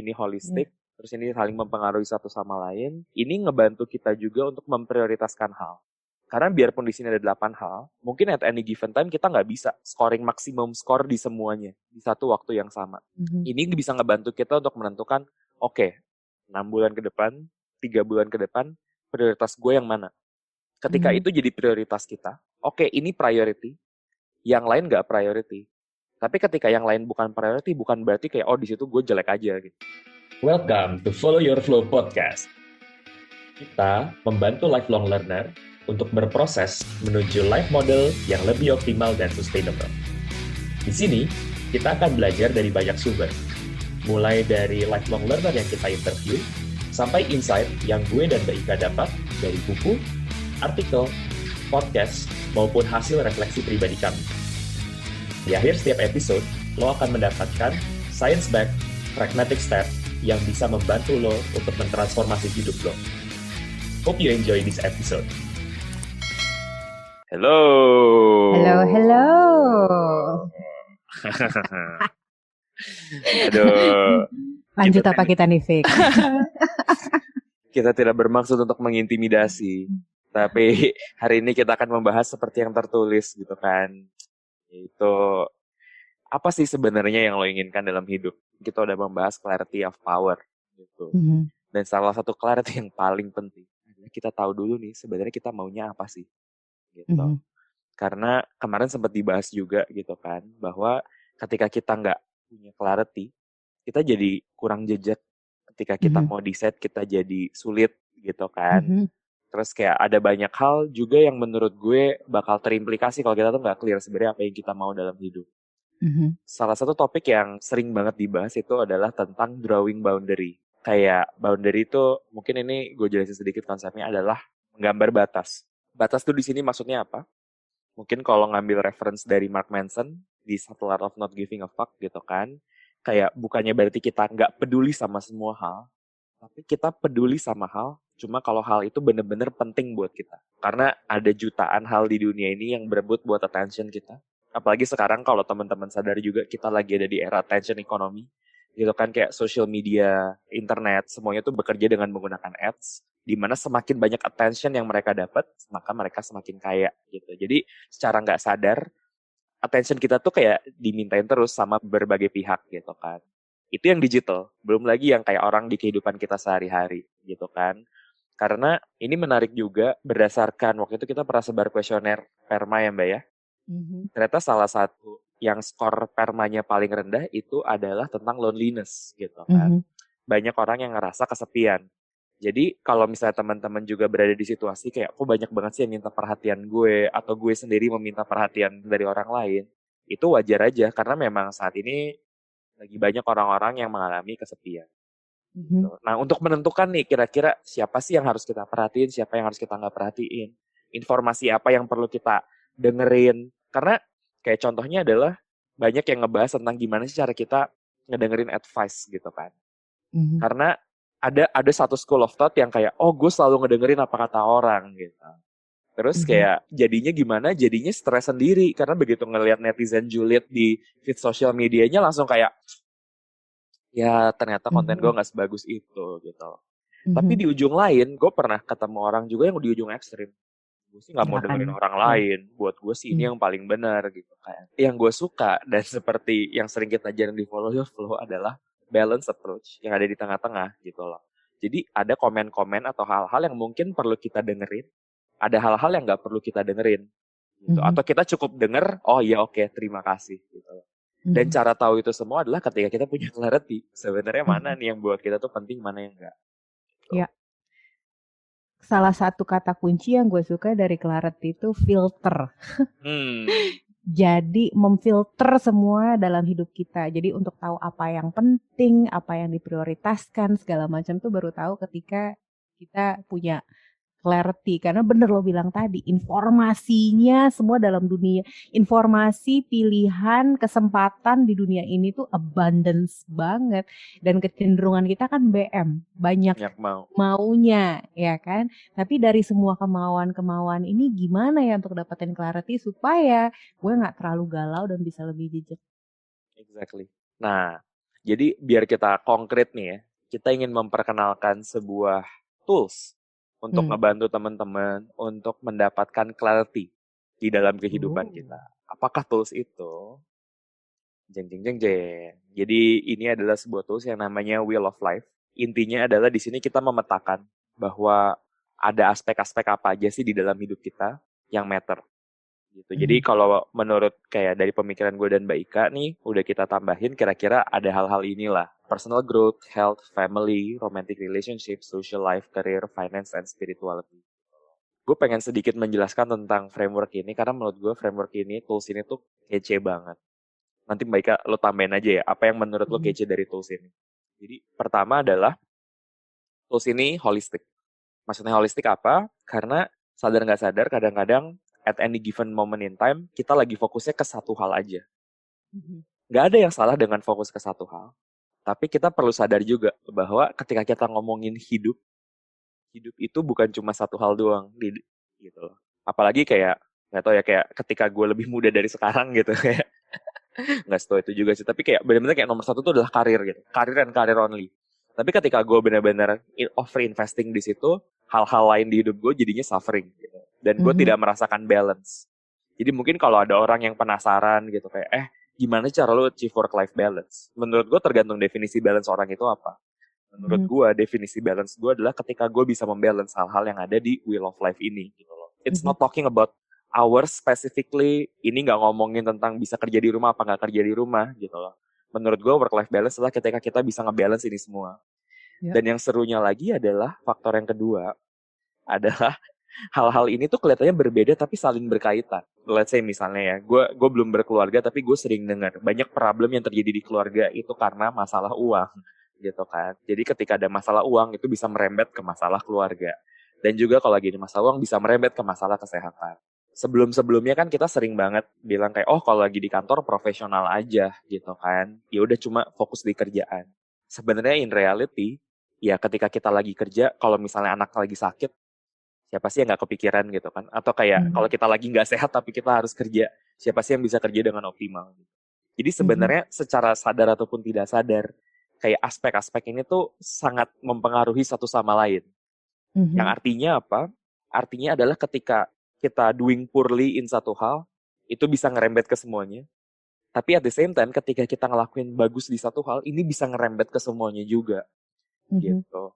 ini holistik, terus ini saling mempengaruhi satu sama lain. Ini ngebantu kita juga untuk memprioritaskan hal. Karena biarpun di sini ada 8 hal, mungkin at any given time kita nggak bisa scoring maksimum score di semuanya di satu waktu yang sama. Ini bisa ngebantu kita untuk menentukan, oke, 6 bulan ke depan, 3 bulan ke depan, prioritas gue yang mana. Ketika itu jadi prioritas kita, oke, ini priority, yang lain nggak priority. Tapi ketika yang lain bukan priority, bukan berarti kayak, oh di situ gue jelek aja gitu. Welcome to Follow Your Flow Podcast. Kita membantu lifelong learner untuk berproses menuju life model yang lebih optimal dan sustainable. Di sini, kita akan belajar dari banyak sumber, mulai dari lifelong learner yang kita interview, sampai insight yang gue dan Mbak Ika dapat dari buku, artikel, podcast, maupun hasil refleksi pribadi kami. Di akhir setiap episode, lo akan mendapatkan science-backed pragmatic step yang bisa membantu lo untuk mentransformasi hidup lo. Hope you enjoy this episode. Hello. Aduh. Lanjut apa kita nih, Fik? Kita tidak bermaksud untuk mengintimidasi. Tapi hari ini kita akan membahas seperti yang tertulis gitu kan. Yaitu, apa sih sebenarnya yang lo inginkan dalam hidup? Kita udah membahas clarity of power gitu. Dan salah satu clarity yang paling penting adalah kita tahu dulu nih sebenarnya kita maunya apa sih gitu. Karena kemarin sempat dibahas juga gitu kan, bahwa ketika kita nggak punya clarity, kita jadi kurang jejak. Ketika kita mau decide, kita jadi sulit gitu kan. Terus kayak ada banyak hal juga yang menurut gue bakal terimplikasi kalau kita tuh nggak clear sebenarnya apa yang kita mau dalam hidup. Salah satu topik yang sering banget dibahas itu adalah tentang drawing boundary. Kayak boundary itu, mungkin ini gue jelasin sedikit konsepnya adalah menggambar batas. Batas tuh di sini maksudnya apa? Mungkin kalau ngambil reference dari Mark Manson di Subtle Art of Not Giving a Fuck gitu kan, kayak bukannya berarti kita nggak peduli sama semua hal, tapi kita peduli sama hal cuma kalau hal itu bener-bener penting buat kita. Karena ada jutaan hal di dunia ini yang berebut buat attention kita. Apalagi sekarang kalau teman-teman sadar juga kita lagi ada di era attention economy gitu kan, kayak social media, internet, semuanya tuh bekerja dengan menggunakan ads, di mana semakin banyak attention yang mereka dapat, maka mereka semakin kaya gitu. Jadi secara nggak sadar, attention kita tuh kayak dimintain terus sama berbagai pihak gitu kan. Itu yang digital, belum lagi yang kayak orang di kehidupan kita sehari-hari gitu kan. Karena ini menarik juga berdasarkan waktu itu kita pernah sebar kuesioner PERMA ya Mbak ya. Ternyata salah satu yang skor PERMA-nya paling rendah itu adalah tentang loneliness gitu kan. Banyak orang yang ngerasa kesepian. Jadi kalau misalnya teman-teman juga berada di situasi kayak kok banyak banget sih yang minta perhatian gue, atau gue sendiri meminta perhatian dari orang lain, itu wajar aja karena memang saat ini lagi banyak orang-orang yang mengalami kesepian. Gitu. Nah untuk menentukan nih kira-kira siapa sih yang harus kita perhatiin, siapa yang harus kita nggak perhatiin, informasi apa yang perlu kita dengerin. Karena kayak contohnya adalah banyak yang ngebahas tentang gimana sih cara kita ngedengerin advice gitu kan. Karena ada satu school of thought yang kayak, oh gue selalu ngedengerin apa kata orang gitu. Terus kayak jadinya gimana? Jadinya stres sendiri. Karena begitu ngelihat netizen julid di feed sosial medianya langsung kayak, ya ternyata konten gue gak sebagus itu gitu. Tapi di ujung lain, gue pernah ketemu orang juga yang di ujung ekstrim. Gue sih gak mau dengerin orang lain. Buat gue sih ini yang paling benar gitu. Kayak yang gue suka dan seperti yang sering kita ajarin di Follow Your Flow adalah balance approach yang ada di tengah-tengah gitu loh. Jadi ada komen-komen atau hal-hal yang mungkin perlu kita dengerin, ada hal-hal yang nggak perlu kita dengerin, gitu. Atau kita cukup denger, oh iya oke, terima kasih, gitu. Dan cara tahu itu semua adalah ketika kita punya clarity, sebenarnya mana nih yang buat kita tuh penting, mana yang enggak. Gitu. Ya. Salah satu kata kunci yang gue suka dari clarity itu filter. Jadi memfilter semua dalam hidup kita. Jadi untuk tahu apa yang penting, apa yang diprioritaskan, segala macam tuh baru tahu ketika kita punya clarity. Karena bener lo bilang tadi, informasinya semua dalam dunia, informasi, pilihan, kesempatan di dunia ini tuh abundance banget. Dan kecenderungan kita kan BM, banyak maunya, ya kan? Tapi dari semua kemauan-kemauan ini gimana ya untuk dapetin clarity supaya gue gak terlalu galau dan bisa lebih jejak. Exactly. Nah, Jadi biar kita konkret nih ya, kita ingin memperkenalkan sebuah tools untuk ngebantu teman-teman untuk mendapatkan clarity di dalam kehidupan kita. Apakah tools itu? Jeng jeng jeng jeng. Jadi ini adalah sebuah tools yang namanya Wheel of Life. Intinya adalah di sini kita memetakan bahwa ada aspek-aspek apa aja sih di dalam hidup kita yang matter. Gitu. Jadi kalau menurut kayak dari pemikiran gue dan Mbak Ika nih, udah kita tambahin kira-kira ada hal-hal inilah. Personal growth, health, family, romantic relationship, social life, career, finance, and spirituality. Gue pengen sedikit menjelaskan tentang framework ini, karena menurut gue framework ini, tools ini tuh kece banget. Nanti Mbak Ika lo tambahin aja ya, apa yang menurut lo kece dari tools ini. Jadi pertama adalah, tools ini holistic. Maksudnya holistic apa? Karena sadar nggak sadar kadang-kadang at any given moment in time, kita lagi fokusnya ke satu hal aja. Nggak ada yang salah dengan fokus ke satu hal. Tapi kita perlu sadar juga bahwa ketika kita ngomongin hidup itu bukan cuma satu hal doang. Gitu loh. Apalagi kayak, nggak tahu ya, kayak ketika gue lebih muda dari sekarang gitu. Kayak nggak setahu itu juga sih. Tapi kayak benar-benar kayak nomor satu itu adalah karir gitu. Karir dan karir only. Tapi ketika gue benar-benar over investing di situ, hal-hal lain di hidup gue jadinya suffering gitu. Dan gue tidak merasakan balance. Jadi mungkin kalau ada orang yang penasaran gitu kayak, gimana cara lo achieve work-life balance? Menurut gue tergantung definisi balance orang itu apa. Menurut gue definisi balance gue adalah ketika gue bisa membalance hal-hal yang ada di Wheel of Life ini gitu loh. It's not talking about hours specifically. Ini nggak ngomongin tentang bisa kerja di rumah apa nggak kerja di rumah gitu loh. Menurut gue work-life balance adalah ketika kita bisa ngebalance ini semua. Dan yang serunya lagi adalah faktor yang kedua adalah hal-hal ini tuh kelihatannya berbeda tapi saling berkaitan. Let's say misalnya ya, gue belum berkeluarga tapi gue sering dengar banyak problem yang terjadi di keluarga itu karena masalah uang gitu kan. Jadi ketika ada masalah uang itu bisa merembet ke masalah keluarga. Dan juga kalau lagi ada masalah uang bisa merembet ke masalah kesehatan. Sebelum-sebelumnya kan kita sering banget bilang kayak, kalau lagi di kantor profesional aja gitu kan. Ya udah cuma fokus di kerjaan. Sebenarnya in reality, ya ketika kita lagi kerja, kalau misalnya anak lagi sakit, siapa sih yang nggak kepikiran gitu kan? Atau kayak kalau kita lagi nggak sehat tapi kita harus kerja, siapa sih yang bisa kerja dengan optimal? Jadi sebenarnya secara sadar ataupun tidak sadar, kayak aspek-aspek ini tuh sangat mempengaruhi satu sama lain. Yang artinya apa? Artinya adalah ketika kita doing poorly in satu hal, itu bisa ngerembet ke semuanya. Tapi at the same time, ketika kita ngelakuin bagus di satu hal, ini bisa ngerembet ke semuanya juga. Gitu.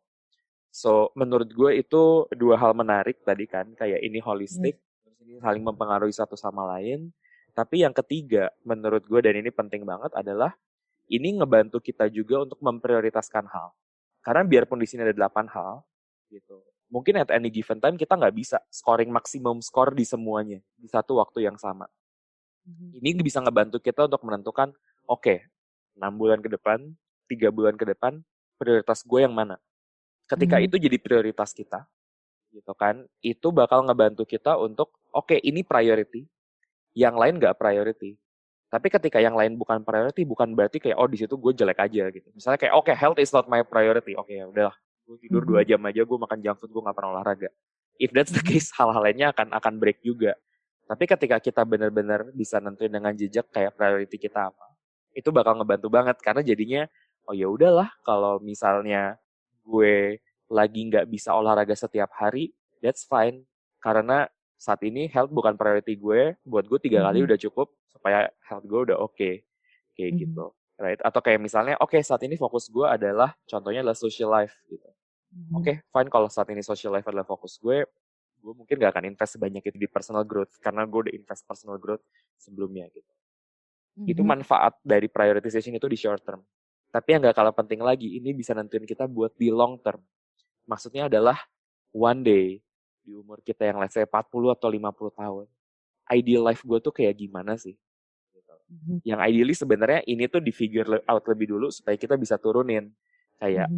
So, menurut gue itu dua hal menarik tadi kan, kayak ini holistik, terus ini saling mempengaruhi satu sama lain. Tapi yang ketiga, menurut gue dan ini penting banget adalah, ini ngebantu kita juga untuk memprioritaskan hal. Karena biarpun di sini ada 8 hal, gitu. Mungkin at any given time kita nggak bisa scoring maksimum score di semuanya, di satu waktu yang sama. Ini bisa ngebantu kita untuk menentukan, 6 bulan ke depan, 3 bulan ke depan, prioritas gue yang mana? Ketika itu jadi prioritas kita, gitu kan, itu bakal ngebantu kita untuk, ini priority, yang lain nggak priority. Tapi ketika yang lain bukan priority, bukan berarti kayak, di situ gue jelek aja gitu. Misalnya kayak, health is not my priority. Ya udahlah, gue tidur 2 jam aja, gue makan junk food, gue nggak pernah olahraga. If that's the case, hal-hal lainnya akan break juga. Tapi ketika kita benar-benar bisa nentuin dengan jejak kayak priority kita apa, itu bakal ngebantu banget karena jadinya, ya udahlah, kalau misalnya gue lagi nggak bisa olahraga setiap hari, that's fine. Karena saat ini health bukan priority gue, buat gue 3 kali udah cukup supaya health gue udah oke. Kayak gitu. Right? Atau kayak misalnya, saat ini fokus gue adalah, contohnya adalah social life gitu. Fine kalau saat ini social life adalah fokus gue mungkin gak akan invest sebanyak itu di personal growth, karena gue udah invest personal growth sebelumnya gitu. Itu manfaat dari prioritization itu di short term. Tapi yang gak kalah penting lagi, ini bisa nentuin kita buat di long term. Maksudnya adalah one day di umur kita yang let's say 40 atau 50 tahun, ideal life gue tuh kayak gimana sih? Gitu. Yang ideally sebenarnya ini tuh di figure out lebih dulu supaya kita bisa turunin. Kayak,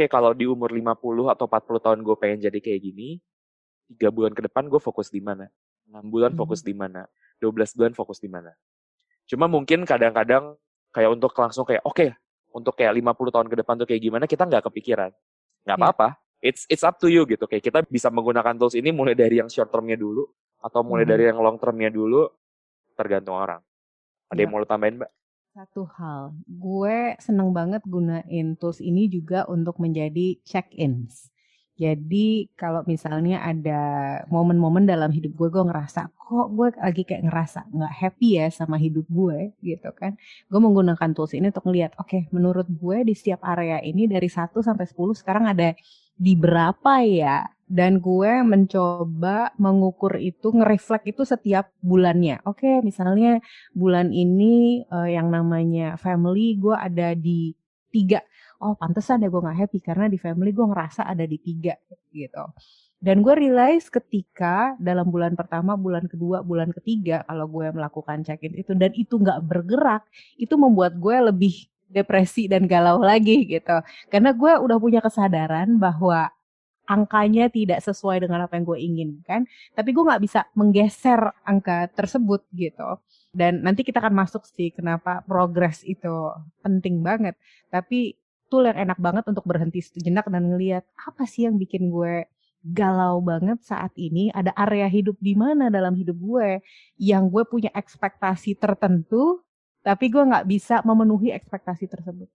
kalau di umur 50 atau 40 tahun gue pengen jadi kayak gini, 3 bulan ke depan gue fokus di mana? 6 bulan fokus di mana? 12 bulan fokus di mana? Cuma mungkin kadang-kadang kayak untuk langsung kayak, untuk kayak 50 tahun ke depan tuh kayak gimana, kita nggak kepikiran. Nggak apa-apa. It's up to you gitu. Kayak kita bisa menggunakan tools ini mulai dari yang short termnya dulu, atau mulai dari yang long termnya dulu, tergantung orang. Ada yang mau lo tambahin, Mbak? Satu hal, gue seneng banget gunain tools ini juga untuk menjadi check-ins. Jadi kalau misalnya ada momen-momen dalam hidup gue ngerasa kok gue lagi kayak ngerasa nggak happy ya sama hidup gue gitu kan. Gue menggunakan tools ini untuk ngeliat, oke, menurut gue di setiap area ini dari 1 sampai 10 sekarang ada di berapa ya? Dan gue mencoba mengukur itu, nge-reflect itu setiap bulannya. Oke, misalnya bulan ini yang namanya family gue ada di 3. Oh, pantesan ya gue gak happy karena di family gue ngerasa ada di 3 gitu. Dan gue realize ketika dalam bulan pertama, bulan kedua, bulan ketiga kalau gue melakukan check-in itu dan itu gak bergerak, itu membuat gue lebih depresi dan galau lagi gitu. Karena gue udah punya kesadaran bahwa angkanya tidak sesuai dengan apa yang gue inginkan, tapi gue nggak bisa menggeser angka tersebut gitu. Dan nanti kita akan masuk sih kenapa progres itu penting banget. Tapi tool yang enak banget untuk berhenti sejenak dan ngelihat apa sih yang bikin gue galau banget saat ini. Ada area hidup di mana dalam hidup gue yang gue punya ekspektasi tertentu, tapi gue nggak bisa memenuhi ekspektasi tersebut.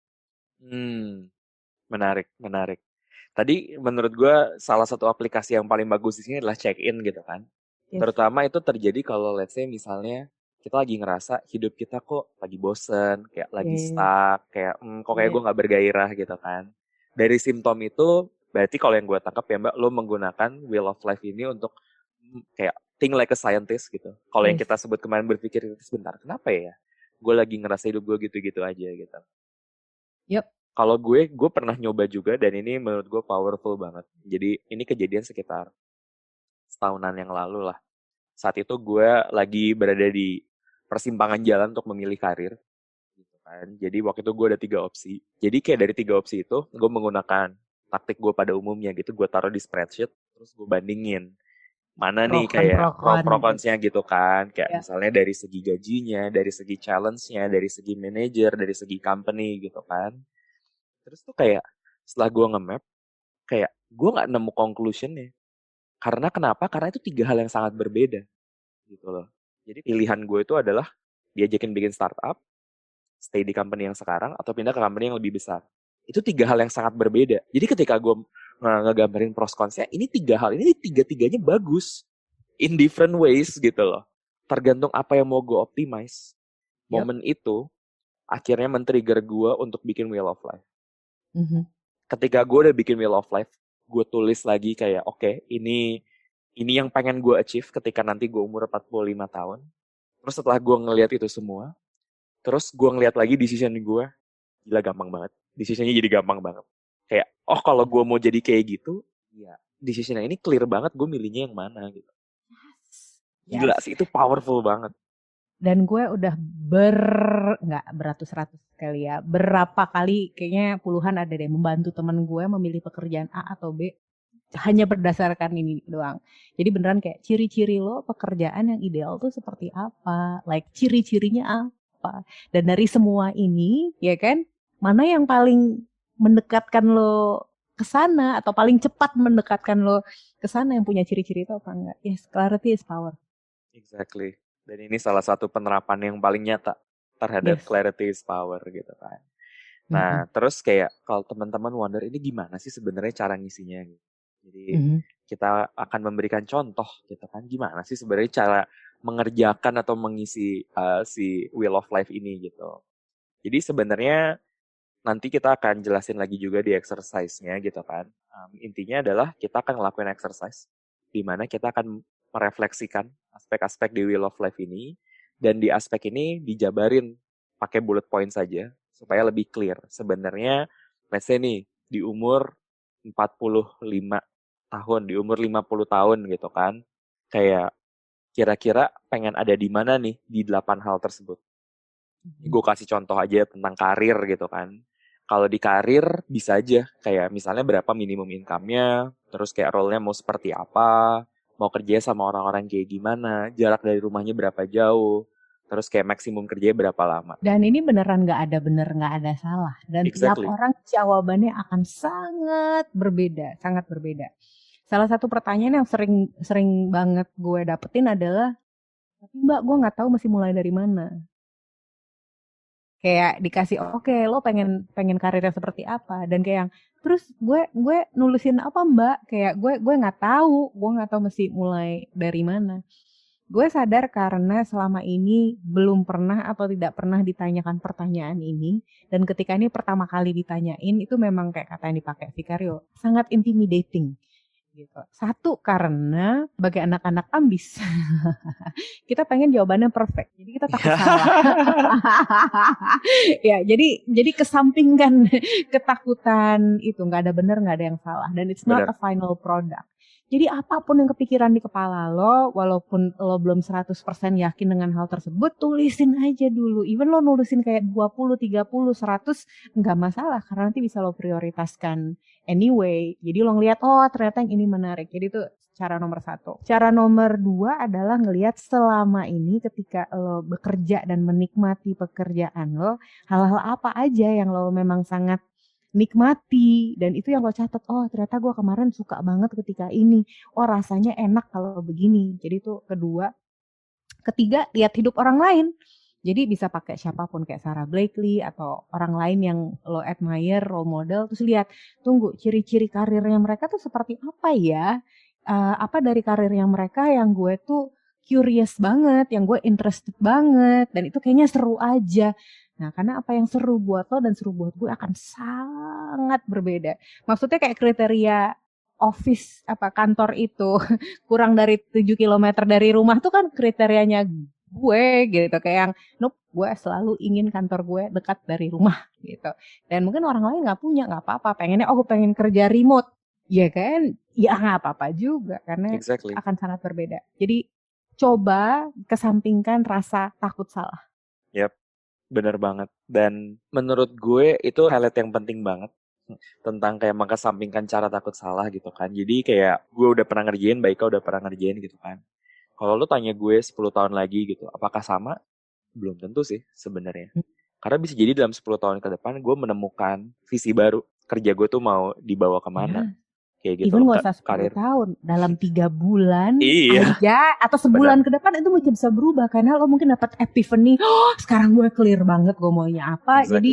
Menarik, menarik. Tadi menurut gue salah satu aplikasi yang paling bagus di sini adalah check-in gitu kan. Yes. Terutama itu terjadi kalau let's say misalnya kita lagi ngerasa hidup kita kok lagi bosen, kayak lagi stuck, kayak kok kayak gue gak bergairah gitu kan. Dari simptom itu, berarti kalau yang gue tangkap ya Mbak, lo menggunakan Wheel of Life ini untuk kayak think like a scientist gitu. Kalau yang kita sebut kemarin berpikir sebentar, kenapa ya? Gue lagi ngerasa hidup gue gitu-gitu aja gitu. Yep. Kalau gue pernah nyoba juga dan ini menurut gue powerful banget. Jadi ini kejadian sekitar setahunan yang lalu lah. Saat itu gue lagi berada di persimpangan jalan untuk memilih karir. Gitu kan. Jadi waktu itu gue ada 3 opsi. Jadi kayak dari 3 opsi itu gue menggunakan taktik gue pada umumnya gitu. Gue taruh di spreadsheet terus gue bandingin. Mana nih kayak pro cons-nya gitu kan. Kayak misalnya dari segi gajinya, dari segi challenge-nya, dari segi manager, dari segi company gitu kan. Terus tuh kayak setelah gue nge-map, kayak gue gak nemu conclusion-nya. Karena kenapa? Karena itu 3 hal yang sangat berbeda. Gitu loh. Jadi pilihan gue itu adalah diajakin bikin startup, stay di company yang sekarang, atau pindah ke company yang lebih besar. Itu 3 hal yang sangat berbeda. Jadi ketika gue ngegambarin pros cons-nya, ini 3 hal, ini 3-3-nya bagus. In different ways gitu loh. Tergantung apa yang mau gue optimize. Momen itu akhirnya men-trigger gue untuk bikin Wheel of Life. Ketika gue udah bikin Wheel of Life, gue tulis lagi kayak oke, ini yang pengen gue achieve ketika nanti gue umur 45 tahun. Terus setelah gue ngelihat itu semua, terus gue ngelihat lagi decision gue, gila gampang banget. Decisionnya jadi gampang banget. Kayak, oh kalau gue mau jadi kayak gitu, ya decisionnya ini clear banget gue milihnya yang mana gitu. Gila sih, itu powerful banget. Dan gue udah nggak beratus-ratus kali ya, berapa kali kayaknya puluhan ada deh membantu teman gue memilih pekerjaan A atau B hanya berdasarkan ini doang. Jadi beneran kayak ciri-ciri lo pekerjaan yang ideal tuh seperti apa, like ciri-cirinya apa. Dan dari semua ini ya kan, mana yang paling mendekatkan lo ke sana atau paling cepat mendekatkan lo ke sana yang punya ciri-ciri itu apa enggak? Yes, clarity is power. Exactly. Dan ini salah satu penerapan yang paling nyata terhadap clarity is power gitu kan. Nah, terus kayak kalau teman-teman wonder ini gimana sih sebenarnya cara ngisinya gitu. Jadi kita akan memberikan contoh gitu kan, gimana sih sebenarnya cara mengerjakan atau mengisi si Wheel of Life ini gitu. Jadi sebenarnya nanti kita akan jelasin lagi juga di exercise-nya gitu kan. Intinya adalah kita akan ngelakuin exercise di mana kita akan merefleksikan aspek-aspek di Wheel of Life ini, dan di aspek ini dijabarin pakai bullet point saja supaya lebih clear. Sebenarnya let's say nih di umur 45 tahun, di umur 50 tahun gitu kan, kayak kira-kira pengen ada di mana nih di 8 hal tersebut. Gue kasih contoh aja tentang karir gitu kan. Kalau di karir bisa aja kayak misalnya berapa minimum income-nya, terus kayak role-nya mau seperti apa, mau kerja sama orang-orang kayak gimana, jarak dari rumahnya berapa jauh, terus kayak maksimum kerjanya berapa lama. Dan ini beneran gak ada bener, gak ada salah. Dan tiap orang jawabannya akan sangat berbeda, sangat berbeda. Salah satu pertanyaan yang sering banget gue dapetin adalah, tapi Mbak, gue gak tahu mesti mulai dari mana. Kayak dikasih oke lo pengen karirnya seperti apa, dan kayak yang terus gue nulisin apa mbak, kayak gue nggak tahu mesti mulai dari mana. Gue sadar karena selama ini belum pernah atau tidak pernah ditanyakan pertanyaan ini, dan ketika ini pertama kali ditanyain itu memang kayak kata yang dipakai Vicario, sangat intimidating gitu. Satu karena sebagai anak-anak ambis kita pengen jawabannya perfect, jadi kita takut salah. Ya, jadi kesampingkan ketakutan itu, nggak ada benar, nggak ada yang salah, dan it's not Benar. a final product. Jadi apapun yang kepikiran di kepala lo, walaupun lo belum 100% yakin dengan hal tersebut, tulisin aja dulu. Even lo nulisin kayak 20, 30, 100, nggak masalah, karena nanti bisa lo prioritaskan anyway. Jadi lo ngeliat, oh ternyata yang ini menarik. Jadi itu cara nomor 1. Cara nomor 2 adalah ngelihat selama ini ketika lo bekerja dan menikmati pekerjaan lo, hal-hal apa aja yang lo memang sangat nikmati, dan itu yang lo catat. Oh ternyata gue kemarin suka banget ketika ini, oh rasanya enak kalau begini. Jadi itu kedua. Ketiga, lihat hidup orang lain. Jadi bisa pakai siapapun kayak Sarah Blakely atau orang lain yang lo admire, role model, terus lihat, tunggu ciri-ciri karirnya mereka tuh seperti apa ya, apa dari karirnya mereka yang gue tuh curious banget, yang gue interested banget, dan itu kayaknya seru aja. Nah, karena apa yang seru buat lo dan seru buat gue akan sangat berbeda. Maksudnya kayak kriteria office kantor itu kurang dari 7 km dari rumah tuh kan kriterianya gue gitu, kayak yang nope, gue selalu ingin kantor gue dekat dari rumah gitu. Dan mungkin orang lain nggak punya, nggak apa-apa, pengennya gue pengen kerja remote, ya kan, ya nggak apa-apa juga karena Exactly. akan sangat berbeda. Jadi coba kesampingkan rasa takut salah. Yap, bener banget. Dan menurut gue itu highlight yang penting banget tentang kayak mengesampingkan cara takut salah gitu kan. Jadi kayak gue udah pernah ngerjain, Mbak Ika udah pernah ngerjain gitu kan. Kalau lu tanya gue 10 tahun lagi gitu, apakah sama? Belum tentu sih sebenarnya. Karena bisa jadi dalam 10 tahun ke depan gue menemukan visi baru. Kerja gue tuh mau dibawa kemana. Kayak gitu Even loh, gak usah 10 karir. tahun, dalam 3 bulan Iya. aja, atau sebulan ke depan itu mungkin bisa berubah. Karena lo mungkin dapat epiphany, oh sekarang gue clear banget gue maunya apa. Exactly. Jadi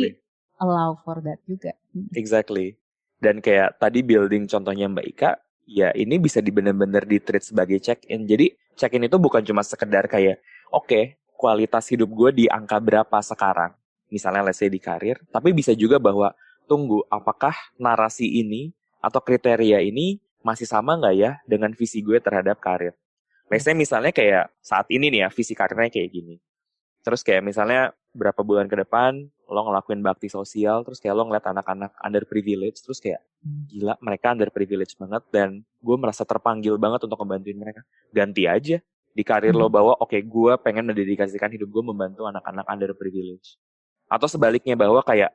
allow for that juga. Exactly. Dan kayak tadi building contohnya Mbak Ika, ya ini bisa benar-benar di-treat sebagai check-in. Jadi check-in itu bukan cuma sekedar kayak, oke, kualitas hidup gue di angka berapa sekarang. Misalnya let's say di karir. Tapi bisa juga bahwa, tunggu, apakah narasi ini atau kriteria ini masih sama nggak ya dengan visi gue terhadap karir. Let's say misalnya kayak saat ini nih ya, visi karirnya kayak gini. Terus kayak misalnya berapa bulan ke depan lo ngelakuin bakti sosial, terus kayak lo ngeliat anak-anak underprivileged, terus kayak gila mereka underprivileged banget dan gue merasa terpanggil banget untuk membantuin mereka. Ganti aja di karir lo bahwa oke, gue pengen mendedikasikan hidup gue membantu anak-anak underprivileged. Atau sebaliknya bahwa kayak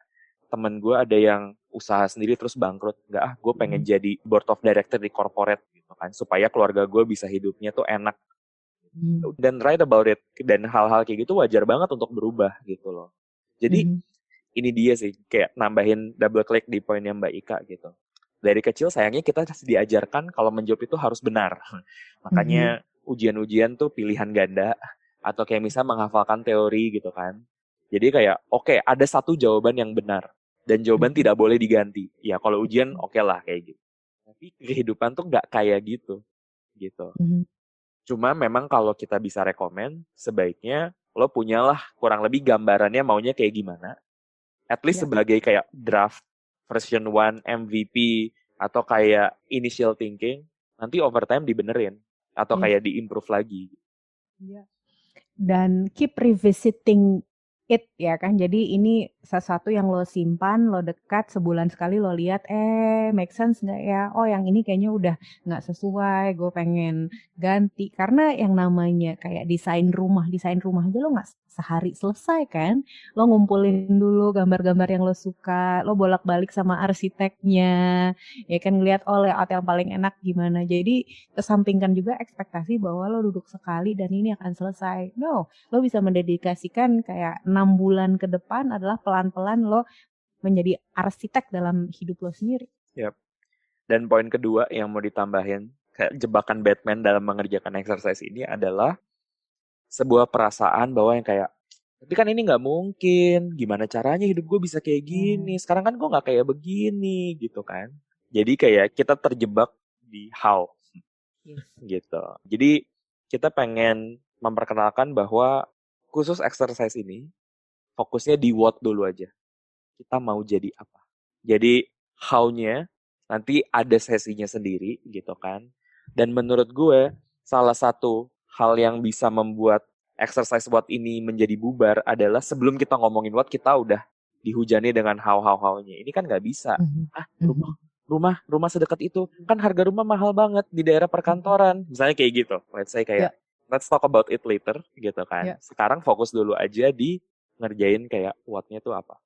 temen gue ada yang usaha sendiri terus bangkrut, enggak gue pengen jadi board of director di corporate gitu kan, supaya keluarga gue bisa hidupnya tuh enak. Dan write about it, dan hal-hal kayak gitu wajar banget untuk berubah gitu loh. Jadi ini dia sih kayak nambahin double click di poinnya Mbak Ika gitu. Dari kecil sayangnya kita diajarkan kalau menjawab itu harus benar. Makanya ujian-ujian tuh pilihan ganda atau kayak misalnya menghafalkan teori gitu kan. Jadi kayak oke, ada satu jawaban yang benar dan jawaban tidak boleh diganti. Ya kalau ujian oke lah kayak gitu. Tapi kehidupan tuh nggak kayak gitu. Cuma memang kalau kita bisa rekomen, sebaiknya lo punyalah kurang lebih gambarannya maunya kayak gimana. At least sebagai kayak draft version 1 MVP atau kayak initial thinking, nanti over time dibenerin atau kayak diimprove lagi. Dan keep revisiting it ya kan. Jadi ini sesuatu yang lo simpan, lo dekat, sebulan sekali lo lihat, make sense nggak ya? Oh yang ini kayaknya udah nggak sesuai, gue pengen ganti. Karena yang namanya kayak desain rumah aja lo nggak sehari selesai kan. Lo ngumpulin dulu gambar-gambar yang lo suka, lo bolak-balik sama arsiteknya, ya kan, ngeliat layout yang paling enak gimana. Jadi kesampingkan juga ekspektasi bahwa lo duduk sekali dan ini akan selesai. No, lo bisa mendedikasikan kayak 6 bulan ke depan adalah pelan-pelan lo menjadi arsitek dalam hidup lo sendiri. Yep. Dan poin kedua yang mau ditambahin, kayak jebakan Batman dalam mengerjakan exercise ini adalah sebuah perasaan bahwa yang kayak Tapi kan ini nggak mungkin. Gimana caranya hidup gue bisa kayak gini? Sekarang kan gue nggak kayak begini gitu kan. Jadi kayak kita terjebak di how gitu. Jadi kita pengen memperkenalkan bahwa khusus exercise ini fokusnya di what dulu aja. Kita mau jadi apa. Jadi how-nya nanti ada sesinya sendiri gitu kan. Dan menurut gue salah satu hal yang bisa membuat exercise what ini menjadi bubar adalah sebelum kita ngomongin what kita udah dihujani dengan how-nya. Ini kan nggak bisa. Rumah sedekat itu kan harga rumah mahal banget di daerah perkantoran. Misalnya kayak gitu. Let's say kayak let's talk about it later gitu kan. Sekarang fokus dulu aja di ngerjain kayak what-nya tuh apa.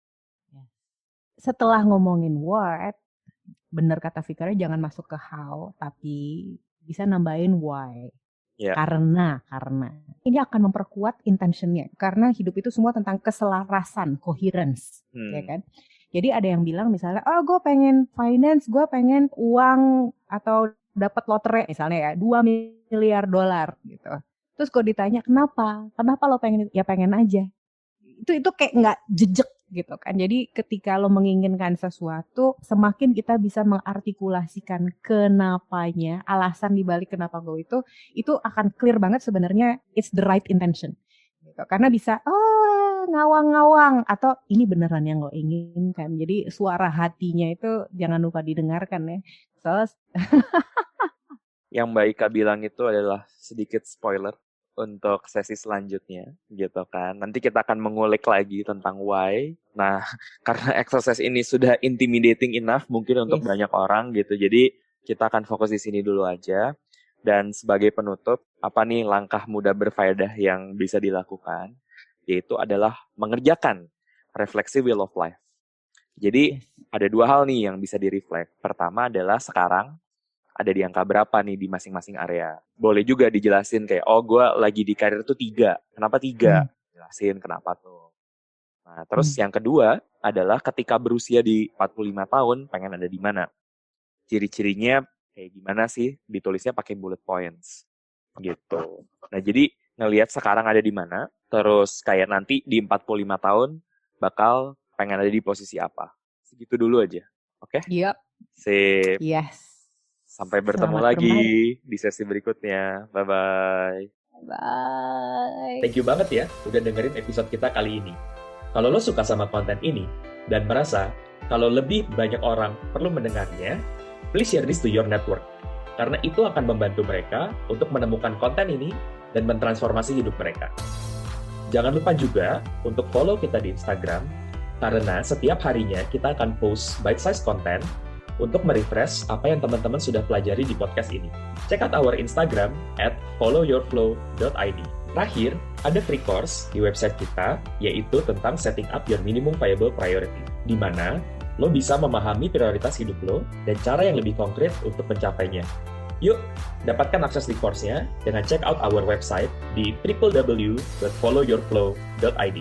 Setelah ngomongin what, bener kata Fikra, jangan masuk ke how, tapi bisa nambahin why. Karena ini akan memperkuat intentionnya. Karena hidup itu semua tentang keselarasan, coherence, ya kan? Jadi ada yang bilang misalnya, gue pengen finance, gue pengen uang atau dapat lotre misalnya ya, $2 miliar gitu. Terus kalau ditanya kenapa lo pengen? Ya pengen aja. Itu kayak nggak jejek gitu kan. Jadi ketika lo menginginkan sesuatu, semakin kita bisa mengartikulasikan kenapanya, alasan dibalik kenapa gue itu akan clear banget sebenarnya it's the right intention. Gitu. Karena bisa ngawang-ngawang atau ini beneran yang lo inginkan. Jadi suara hatinya itu jangan lupa didengarkan ya. Soalnya yang Mbak Ika bilang itu adalah sedikit spoiler untuk sesi selanjutnya gitu kan. Nanti kita akan mengulik lagi tentang why. Nah, karena exercise ini sudah intimidating enough mungkin untuk banyak orang gitu. Jadi kita akan fokus di sini dulu aja. Dan sebagai penutup, apa nih langkah mudah berfaedah yang bisa dilakukan? Yaitu adalah mengerjakan refleksi wheel of life. Jadi ada 2 hal nih yang bisa direflect. Pertama adalah sekarang ada di angka berapa nih di masing-masing area. Boleh juga dijelasin kayak, gue lagi di karir tuh 3. Kenapa 3? Jelasin kenapa tuh. Nah, terus yang kedua adalah ketika berusia di 45 tahun, pengen ada di mana? Ciri-cirinya kayak gimana sih? Ditulisnya pakai bullet points. Gitu. Nah, jadi ngelihat sekarang ada di mana, terus kayak nanti di 45 tahun bakal pengen ada di posisi apa. Segitu dulu aja. Oke? Yep. Sip. Yes. Sampai bertemu lagi di sesi berikutnya. Bye-bye. Bye. Thank you banget ya udah dengerin episode kita kali ini. Kalau lo suka sama konten ini dan merasa kalau lebih banyak orang perlu mendengarnya, please share this to your network. Karena itu akan membantu mereka untuk menemukan konten ini dan mentransformasi hidup mereka. Jangan lupa juga untuk follow kita di Instagram, karena setiap harinya kita akan post bite-sized content untuk merefresh apa yang teman-teman sudah pelajari di podcast ini. Check out our Instagram @followyourflow.id. Terakhir, ada free course di website kita, yaitu tentang setting up your minimum viable priority, di mana lo bisa memahami prioritas hidup lo dan cara yang lebih konkret untuk mencapainya. Yuk, dapatkan akses di course-nya dengan check out our website di www.followyourflow.id.